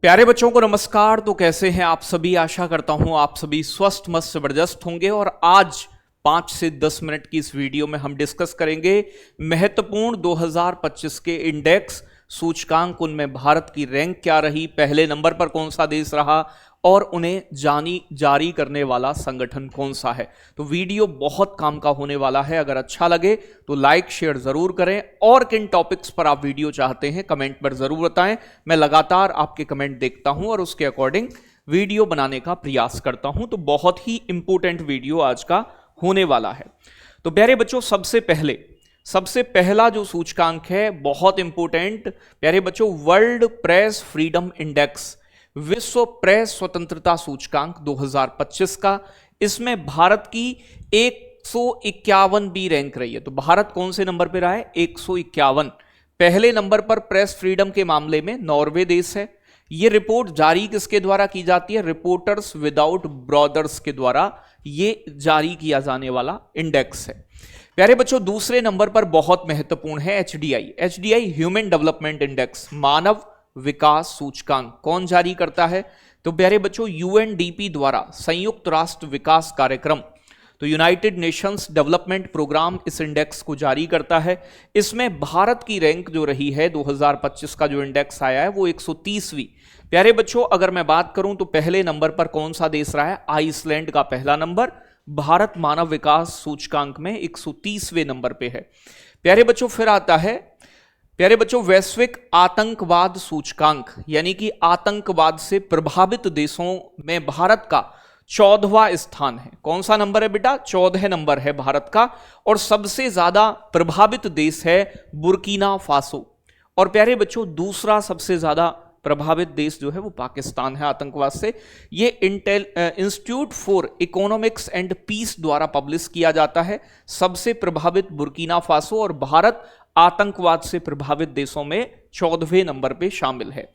प्यारे बच्चों को नमस्कार। तो कैसे हैं आप सभी? आशा करता हूं आप सभी स्वस्थ मस्त जबरदस्त होंगे। और आज 5 से 10 मिनट की इस वीडियो में हम डिस्कस करेंगे महत्वपूर्ण 2025 के इंडेक्स सूचकांक, उनमें भारत की रैंक क्या रही, पहले नंबर पर कौन सा देश रहा और उन्हें जारी करने वाला संगठन कौन सा है। तो वीडियो बहुत काम का होने वाला है। अगर अच्छा लगे तो लाइक शेयर जरूर करें और किन टॉपिक्स पर आप वीडियो चाहते हैं कमेंट पर जरूर बताएं। मैं लगातार आपके कमेंट देखता हूं और उसके अकॉर्डिंग वीडियो बनाने का प्रयास करता हूं। तो बहुत ही इंपॉर्टेंट वीडियो आज का होने वाला है। तो प्यारे बच्चों, सबसे पहला जो सूचकांक है बहुत इंपॉर्टेंट प्यारे बच्चों, वर्ल्ड प्रेस फ्रीडम इंडेक्स, विश्व प्रेस स्वतंत्रता सूचकांक 2025 का। इसमें भारत की 151वीं रैंक रही है। तो भारत कौन से नंबर पे रहा है? 151। पहले नंबर पर प्रेस फ्रीडम के मामले में नॉर्वे देश है। यह रिपोर्ट जारी किसके द्वारा की जाती है? रिपोर्टर्स विदाउट बॉर्डर्स के द्वारा यह जारी किया जाने वाला इंडेक्स है। प्यारे बच्चों, दूसरे नंबर पर बहुत महत्वपूर्ण है एचडीआई ह्यूमन डेवलपमेंट इंडेक्स, मानव विकास सूचकांक। कौन जारी करता है? तो प्यारे बच्चों, यूएनडीपी द्वारा, संयुक्त राष्ट्र विकास कार्यक्रम, तो यूनाइटेड नेशंस डेवलपमेंट प्रोग्राम इस इंडेक्स को जारी करता है। इसमें भारत की रैंक जो रही है 2025 का जो इंडेक्स आया है वो 130वीं। प्यारे बच्चों, अगर मैं बात करूं तो पहले नंबर पर कौन सा देश रहा है? आइसलैंड का पहला नंबर। भारत मानव विकास सूचकांक में 130वें नंबर पे है। प्यारे बच्चों, फिर आता है वैश्विक आतंकवाद सूचकांक, यानी कि आतंकवाद से प्रभावित देशों में भारत का 14वां स्थान है। कौन सा नंबर है बेटा? 14 नंबर है भारत का। और सबसे ज्यादा प्रभावित देश है बुर्किना फासो। और प्यारे बच्चों, दूसरा सबसे ज्यादा प्रभावित देश जो है वो पाकिस्तान है आतंकवाद से। ये Institute for Economics and Peace द्वारा पब्लिश किया जाता है। सबसे प्रभावित बुर्किना फासो और भारत आतंकवाद से प्रभावित देशों में 14वें नंबर पे शामिल है।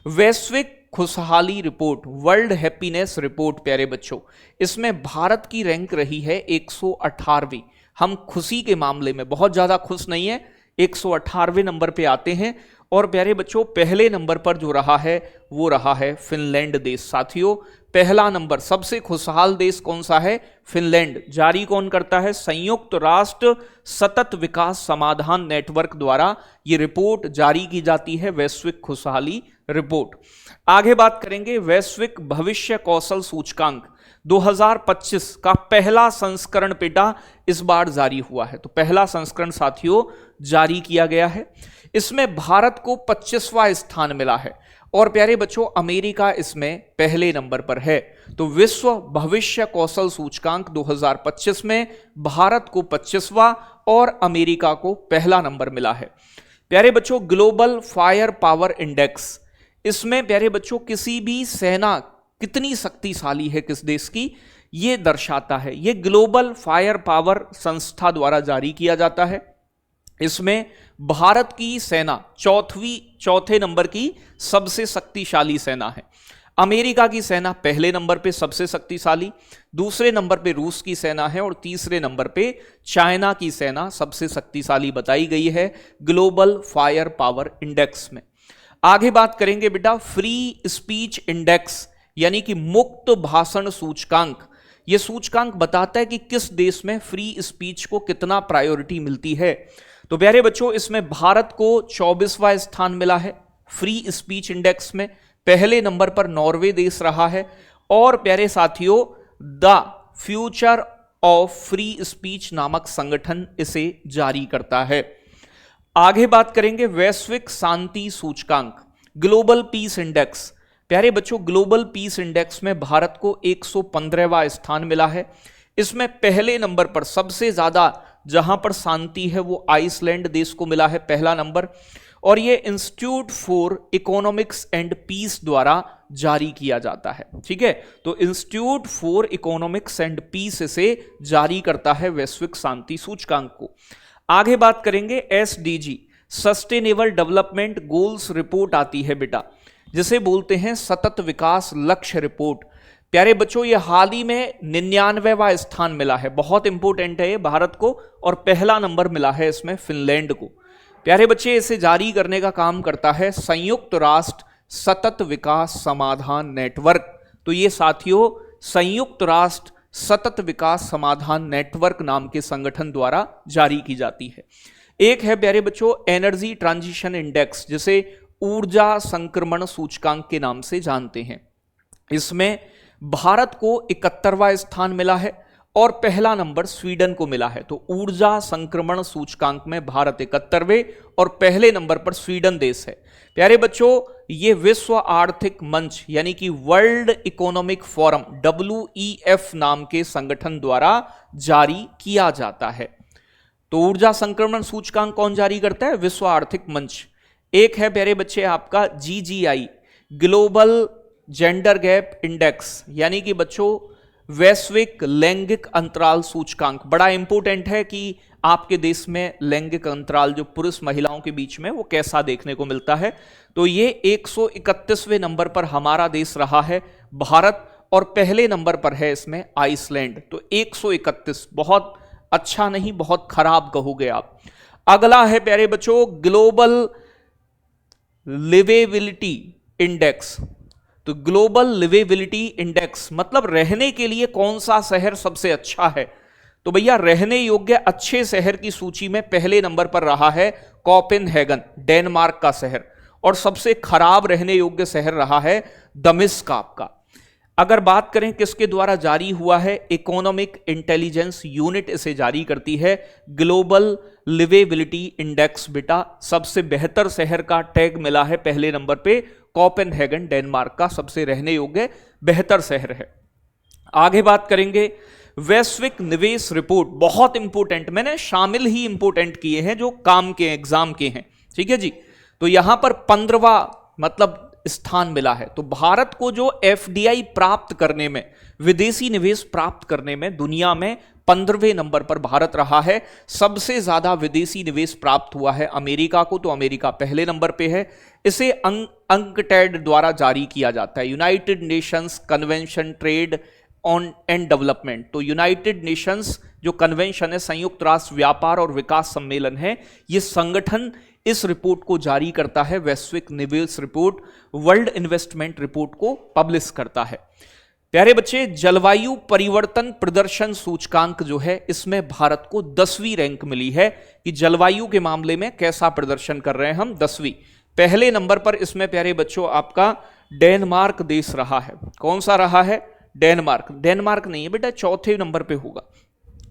वैश्विक खुशहाली रिपोर्ट, वर्ल्ड हैप्पीनेस रिपोर्ट प्यारे बच्चों, इसमें भारत की रैंक रही है 118वीं। हम खुशी के मामले में बहुत ज्यादा खुश नहीं है, 118वें नंबर पे आते हैं। और प्यारे बच्चों, पहले नंबर पर जो रहा है वो रहा है फिनलैंड देश। साथियों, पहला नंबर, सबसे खुशहाल देश कौन सा है? फिनलैंड। जारी कौन करता है? संयुक्त राष्ट्र सतत विकास समाधान नेटवर्क द्वारा ये रिपोर्ट जारी की जाती है, वैश्विक खुशहाली रिपोर्ट। आगे बात करेंगे वैश्विक भविष्य कौशल सूचकांक 2025 का पहला संस्करण बेटा इस बार जारी हुआ है। तो पहला संस्करण साथियों जारी किया गया है। इसमें भारत को 25वां स्थान मिला है और प्यारे बच्चों, अमेरिका इसमें पहले नंबर पर है। तो विश्व भविष्य कौशल सूचकांक 2025 में भारत को 25वां और अमेरिका को पहला नंबर मिला है। प्यारे बच्चों, ग्लोबल फायर पावर इंडेक्स, इसमें प्यारे बच्चों किसी भी सेना कितनी शक्तिशाली है किस देश की, यह दर्शाता है। यह ग्लोबल फायर पावर संस्था द्वारा जारी किया जाता है। इसमें भारत की सेना चौथे नंबर की सबसे शक्तिशाली सेना है। अमेरिका की सेना पहले नंबर पे सबसे शक्तिशाली, दूसरे नंबर पे रूस की सेना है और तीसरे नंबर पे चाइना की सेना सबसे शक्तिशाली बताई गई है ग्लोबल फायर पावर इंडेक्स में। आगे बात करेंगे बेटा फ्री स्पीच इंडेक्स, यानी कि मुक्त भाषण सूचकांक। यह सूचकांक बताता है कि किस देश में फ्री स्पीच को कितना प्रायोरिटी मिलती है। तो प्यारे बच्चों, इसमें भारत को 24वां स्थान मिला है फ्री स्पीच इंडेक्स में। पहले नंबर पर नॉर्वे देश रहा है। और प्यारे साथियों, the future of free speech नामक संगठन इसे जारी करता है। आगे बात करेंगे वैश्विक शांति सूचकांक, ग्लोबल पीस इंडेक्स। प्यारे बच्चों, ग्लोबल पीस इंडेक्स में भारत को 115वां स्थान मिला है। इसमें पहले नंबर पर सबसे ज्यादा जहां पर शांति है वो आइसलैंड देश को मिला है, पहला नंबर। और ये Institute for Economics and Peace द्वारा जारी किया जाता है। ठीक है, तो Institute for Economics and Peace इसे जारी करता है वैश्विक शांति सूचकांक को। आगे बात करेंगे SDG, sustainable development goals report आती है बेटा, जिसे बोलते हैं सतत विकास लक्ष्य रिपोर्ट। प्यारे बच्चों, ये हाल ही में 99वां स्थान मिला है, बहुत इंपॉर्टेंट है ये भारत को, और पहला नंबर मिला है इसमें फिनलैंड को। प्यारे बच्चे, इसे जारी करने का काम करता है संयुक्त राष्ट्र सतत विकास समाधान नेटवर्क। तो ये साथियों संयुक्त राष्ट्र सतत विकास समाधान नेटवर्क नाम के संगठन द्वारा जारी की जाती है। एक है प्यारे बच्चों एनर्जी ट्रांजिशन इंडेक्स, जिसे ऊर्जा संक्रमण सूचकांक के नाम से जानते हैं। इसमें भारत को 71वां स्थान मिला है और पहला नंबर स्वीडन को मिला है। तो ऊर्जा संक्रमण सूचकांक में भारत 71वें और पहले नंबर पर स्वीडन देश है। प्यारे बच्चों ये विश्व आर्थिक मंच यानी कि वर्ल्ड इकोनॉमिक फोरम WEF नाम के संगठन द्वारा जारी किया जाता है। तो ऊर्जा संक्रमण सूचकांक कौन जारी करता है? विश्व आर्थिक मंच। एक है प्यारे बच्चे आपका GGI global gender gap index, यानी कि बच्चों वैश्विक लैंगिक अंतराल सूचकांक। बड़ा इंपॉर्टेंट है कि आपके देश में लैंगिक अंतराल जो पुरुष महिलाओं के बीच में वो कैसा देखने को मिलता है। तो ये 131वें नंबर पर हमारा देश रहा है भारत, और पहले नंबर पर है इसमें आइसलैंड। तो 131 बहुत अच्छा नहीं, बहुत खराब कहोगे आप। अगला है प्यारे बच्चों ग्लोबल लिवेबिलिटी इंडेक्स। तो ग्लोबल लिवेबिलिटी इंडेक्स मतलब रहने के लिए कौन सा शहर सबसे अच्छा है। तो भैया रहने योग्य अच्छे शहर की सूची में पहले नंबर पर रहा है कोपेनहेगन, डेनमार्क का शहर, और सबसे खराब रहने योग्य शहर रहा है दमिश्क आपका। अगर बात करें किसके द्वारा जारी हुआ है, इकोनॉमिक इंटेलिजेंस यूनिट इसे जारी करती है। ग्लोबल लिवेबिलिटी इंडेक्स बेटा सबसे बेहतर शहर का टैग मिला है पहले नंबर पे, कोपेनहेगन डेनमार्क का सबसे रहने योग्य बेहतर शहर है। आगे बात करेंगे वैश्विक निवेश रिपोर्ट, बहुत इंपोर्टेंट, मैंने शामिल ही इंपोर्टेंट किए हैं जो काम के एग्जाम के हैं, ठीक है जी। तो यहां पर 15वां मतलब स्थान मिला है। तो भारत को जो FDI प्राप्त करने में, विदेशी निवेश प्राप्त करने में दुनिया में 15वें नंबर पर भारत रहा है। सबसे ज्यादा विदेशी निवेश प्राप्त हुआ है अमेरिका को, तो अमेरिका पहले नंबर पे है। इसे अंकटैड द्वारा जारी किया जाता है, United Nations convention trade on and development. तो यूनाइटेड नेशंस जो कन्वेंशन है, संयुक्त राष्ट्र व्यापार और विकास सम्मेलन है, यह संगठन इस रिपोर्ट को जारी करता है, वैश्विक निवेश रिपोर्ट, वर्ल्ड इन्वेस्टमेंट रिपोर्ट को पब्लिश करता है। प्यारे बच्चे जलवायु परिवर्तन प्रदर्शन सूचकांक जो है, इसमें भारत को 10वीं रैंक मिली है कि जलवायु के मामले में कैसा प्रदर्शन कर रहे हैं हम, 10वीं। पहले नंबर पर इसमें प्यारे बच्चों आपका डेनमार्क देश रहा है। कौन सा रहा है? डेनमार्क। डेनमार्क नहीं है बेटा, चौथे नंबर पे होगा।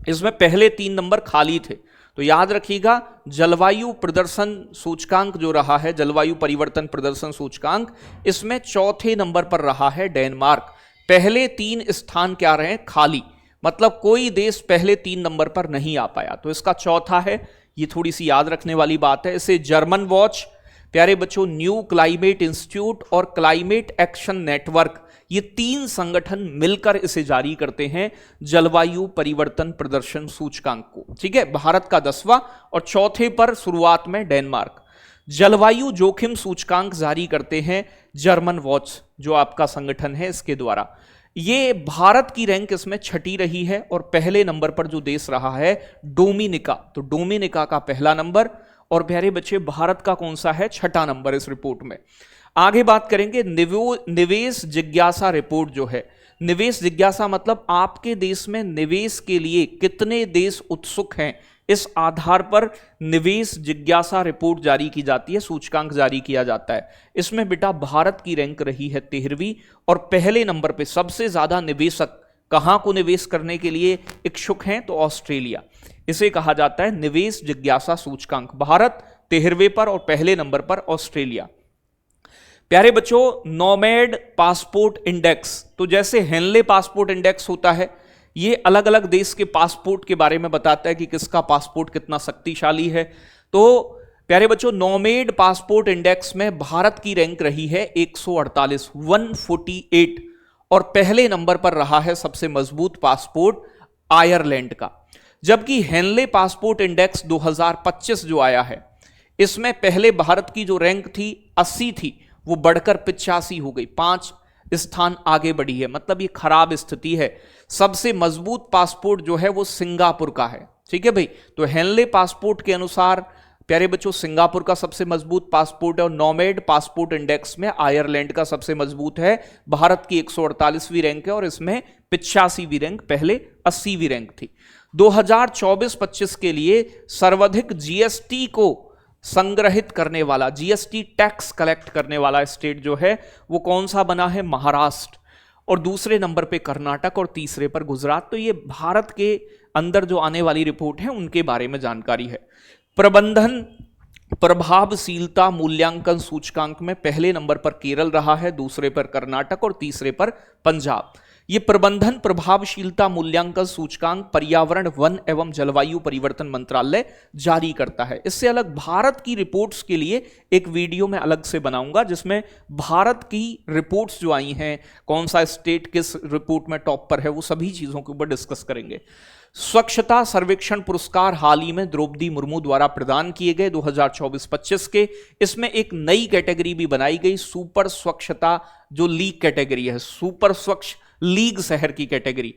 इसमें पहले 3 नंबर खाली थे। तो याद रखिएगा जलवायु प्रदर्शन सूचकांक जो रहा है, जलवायु परिवर्तन प्रदर्शन सूचकांक, इसमें चौथे नंबर पर रहा है डेनमार्क। पहले 3 स्थान क्या रहे? खाली, मतलब कोई देश पहले 3 नंबर पर नहीं आ पाया। तो इसका चौथा है, ये थोड़ी सी याद रखने वाली बात है। इसे जर्मन वॉच, प्यारे बच्चों न्यू क्लाइमेट इंस्टीट्यूट और क्लाइमेट एक्शन नेटवर्क, ये 3 संगठन मिलकर इसे जारी करते हैं जलवायु परिवर्तन प्रदर्शन सूचकांक को, ठीक है। भारत का 10वां और चौथे पर शुरुआत में डेनमार्क। जलवायु जोखिम सूचकांक जारी करते हैं जर्मन वॉच जो आपका संगठन है, इसके द्वारा। ये भारत की रैंक इसमें 6ठी रही है और पहले नंबर पर जो देश रहा है डोमिनिका। तो डोमिनिका का पहला नंबर, और प्यारे बच्चे भारत का कौन सा है? 6ठा नंबर इस रिपोर्ट में। आगे बात करेंगे निवेश जिज्ञासा रिपोर्ट जो है। निवेश जिज्ञासा मतलब आपके देश में निवेश के लिए कितने देश उत्सुक हैं, इस आधार पर निवेश जिज्ञासा रिपोर्ट जारी की जाती है, सूचकांक जारी किया जाता है। इसमें बेटा भारत की रैंक रही है 13वीं और पहले नंबर पे सबसे ज्यादा निवेशक कहां को निवेश करने के लिए इच्छुक हैं? तो ऑस्ट्रेलिया। इसे कहा जाता है निवेश जिज्ञासा सूचकांक। भारत 13वें पर और पहले नंबर पर ऑस्ट्रेलिया। प्यारे बच्चों नोमैड पासपोर्ट इंडेक्स, तो जैसे हेनले पासपोर्ट इंडेक्स होता है, ये अलग अलग देश के पासपोर्ट के बारे में बताता है कि किसका पासपोर्ट कितना शक्तिशाली है। तो प्यारे बच्चों नोमैड पासपोर्ट इंडेक्स में भारत की रैंक रही है 148, 148, और पहले नंबर पर रहा है सबसे मजबूत पासपोर्ट आयरलैंड का। जबकि हेनले पासपोर्ट इंडेक्स 2025 जो आया है, इसमें पहले भारत की जो रैंक थी 80 थी, वो बढ़कर 85 हो गई, 5 स्थान आगे बढ़ी है। मतलब ये खराब स्थिति है। सबसे मजबूत पासपोर्ट जो है वो सिंगापुर का है, ठीक है भाई। तो हेनले पासपोर्ट के अनुसार प्यारे बच्चों, सिंगापुर का सबसे मजबूत पासपोर्ट है और नॉमेड पासपोर्ट इंडेक्स में आयरलैंड का सबसे मजबूत है। भारत की 148वीं रैंक है और इसमें 85वीं रैंक, पहले 80वीं रैंक थी। 2024-25 के लिए सर्वाधिक जीएसटी को संग्रहित करने वाला, जीएसटी टैक्स कलेक्ट करने वाला स्टेट जो है वो कौन सा बना है? महाराष्ट्र। और दूसरे नंबर पे कर्नाटक और तीसरे पर गुजरात। तो ये भारत के अंदर जो आने वाली रिपोर्ट है उनके बारे में जानकारी है। प्रबंधन प्रभावशीलता मूल्यांकन सूचकांक में पहले नंबर पर केरल रहा है, दूसरे पर कर्नाटक और तीसरे पर पंजाब। ये प्रबंधन प्रभावशीलता मूल्यांकन सूचकांक पर्यावरण, वन एवं जलवायु परिवर्तन मंत्रालय जारी करता है। इससे अलग भारत की रिपोर्ट्स के लिए एक वीडियो मैं अलग से बनाऊंगा जिसमें भारत की रिपोर्ट्स जो आई हैं, कौन सा स्टेट किस रिपोर्ट में टॉप पर है, वो सभी चीजों के ऊपर डिस्कस करेंगे। स्वच्छता सर्वेक्षण पुरस्कार हाल ही में द्रौपदी मुर्मू द्वारा प्रदान किए गए 2024-25 के। इसमें एक नई कैटेगरी भी बनाई गई, सुपर स्वच्छता जो लीग कैटेगरी है, सुपर स्वच्छ लीग शहर की कैटेगरी।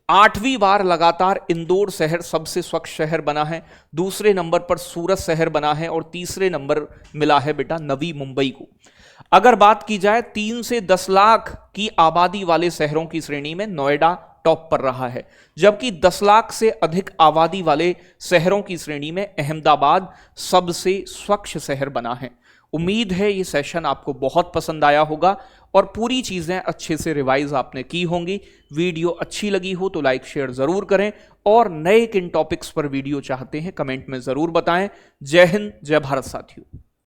8वीं बार लगातार इंदौर शहर सबसे स्वच्छ शहर बना है, दूसरे नंबर पर सूरत शहर बना है और तीसरे नंबर मिला है बेटा नवी मुंबई को। अगर बात की जाए 3 से 10 लाख की आबादी वाले शहरों की श्रेणी में नोएडा टॉप पर रहा है, जबकि 10 लाख से अधिक आबादी वाले शहरों की श्रेणी में अहमदाबाद सबसे स्वच्छ शहर बना है। उम्मीद है ये सेशन आपको बहुत पसंद आया होगा और पूरी चीजें अच्छे से रिवाइज आपने की होंगी। वीडियो अच्छी लगी हो तो लाइक शेयर जरूर करें और नए किन टॉपिक्स पर वीडियो चाहते हैं कमेंट में जरूर बताएं। जय हिंद, जय भारत साथियों।